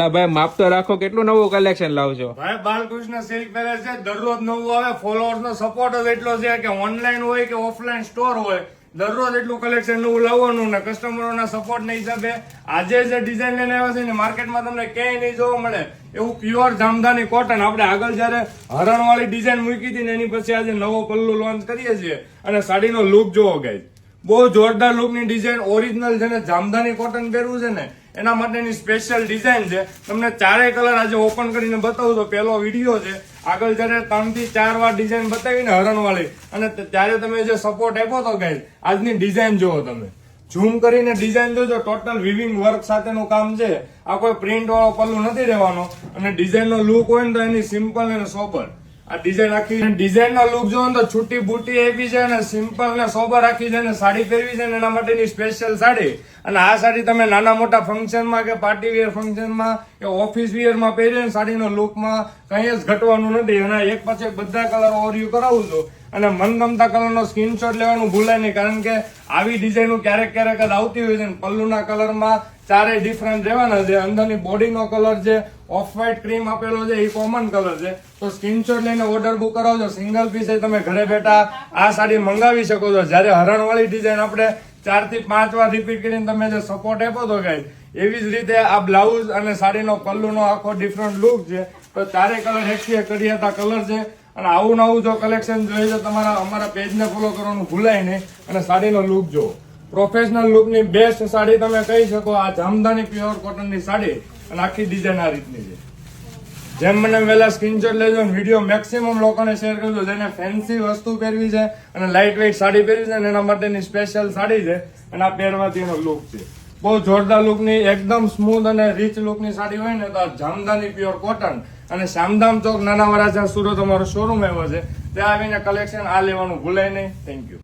ભાઈ માપ તો રાખો, કેટલું નવું કલેક્શન લાવજો ભાઈ. બાલકૃષ્ણ સિલ્ક પેલેસ છે, દરરોજ નવું આવે. ફોલોઅર્સ નો સપોર્ટ જ એટલો છે કે ઓનલાઈન હોય કે ઓફલાઈન સ્ટોર હોય, દરરોજ એટલું કલેક્શન નવું લાવવાનું ને કસ્ટમરોના સપોર્ટના હિસાબે આજે જે ડિઝાઇન લઈને આવ્યા છે ને માર્કેટમાં તમને ક્યાંય નહીં જોવા મળે એવું પ્યોર જામદાની કોટન. આપણે આગળ જયારે હરણવાળી ડિઝાઇન મૂકી હતી ને એની પછી આજે નવો પલ્લુ લોન્ચ કરીએ છીએ અને સાડીનો લુક જોવો ગાઈઝ, બહુ જોરદાર લુકની ડિઝાઇન. ઓરિજિનલ જેને જામદાની કોટન પહેરવું છે ને એના માટેની સ્પેશિયલ ડિઝાઇન છે. તમને ચારેય કલર આજે ઓપન કરીને બતાવું તો પહેલો વિડીયો છે. આગળ જયારે 3 થી 4 વાર ડિઝાઇન બતાવીને હરણવાળી અને ત્યારે તમે જે સપોર્ટ આપ્યો તો ગાઈઝ, આજની ડિઝાઇન જોવો તમે, ઝૂમ કરીને ડિઝાઇન જોજો. ટોટલ વિવિંગ વર્ક સાથેનું કામ છે. આ કોઈ પ્રિન્ટ વાળો પલ્લુ નથી રહેવાનો અને ડિઝાઇનનો લુક હોય ને તો એની સિમ્પલ અને સોબર. આ ડિઝાઇન આખી ડિઝાઇનનો લુક જોવો ને તો છૂટી બુટી આપી છે અને સિમ્પલ ને સોબર રાખી છે અને સાડી પહેરવી છે ને એના માટેની સ્પેશિયલ સાડી. અને આ સાડી તમે નાના મોટા ફંક્શનમાં કે પાર્ટી વેર ફંક્શનમાં કે ઓફિસ વેરમાં પહેરીને સાડીનો લુકમાં કંઈ જ ઘટવાનું નથી. અને એક પછી એક બધા કલર ઓવરવ્યુ કરાવું છું અને મનગમતા કલરનો સ્ક્રીનશોટ લેવાનું ભૂલાય નહીં, કારણ કે આવી ડિઝાઇનો ક્યારેક ક્યારેક જ આવતી હોય છે. પલ્લુના કલરમાં ચારેય ડિફરન્ટ રહેવાના છે. અંદરની બોડીનો કલર છે ઓફ વ્હાઇટ ક્રીમ આપેલો છે, એ કોમન કલર છે. તો સ્ક્રીનશોટ લઈને ઓર્ડર બુક કરાવજો. સિંગલ પીસ તમે ઘરે બેઠા આ સાડી મંગાવી શકો છો. જયારે હરણવાળી ડિઝાઇન આપણે 4 થી 5 વાર રિપીટ કરીને તમે જે સપોર્ટ આપ્યો હતો ગાઈઝ, એવી જ રીતે આ બ્લાઉઝ અને સાડીનો પલ્લુનો આખો ડિફરન્ટ લુક છે. તો ચારે કલર એકથી કડિયાતા કલર છે. અને આવું નવું જો કલેક્શન જોઈએ તો તમારા અમારા પેજને ફોલો કરવાનું ભૂલાય નહીં. અને સાડીનો લુક જો પ્રોફેશનલ લુકની બેસ્ટ સાડી તમે કહી શકો. આ જામદાની પ્યોર કોટનની સાડી અને આખી ડિઝાઇન આ રીતની છે. જેમ મને વહેલા સ્ક્રીનશોટ લેજો, વિડીયો મેક્સિમમ લોકોને શેર કરજો જેને ફેન્સી વસ્તુ પહેરવી છે અને લાઇટ વેઇટ સાડી પહેરવી છે અને એના માટેની સ્પેશિયલ સાડી છે. અને આ પહેરવાથી એનો લુક છે બહુ જોરદાર લુકની, એકદમ સ્મૂથ અને રીચ લુકની સાડી હોય ને તો આ જામદાની પ્યોર કોટન. અને શ્યામધામ ચોક નાના વરાછા સુરત અમારો શોરૂમ આવ્યો છે, ત્યાં આવીને કલેક્શન આ લેવાનું ભૂલાય નહીં. Thank you.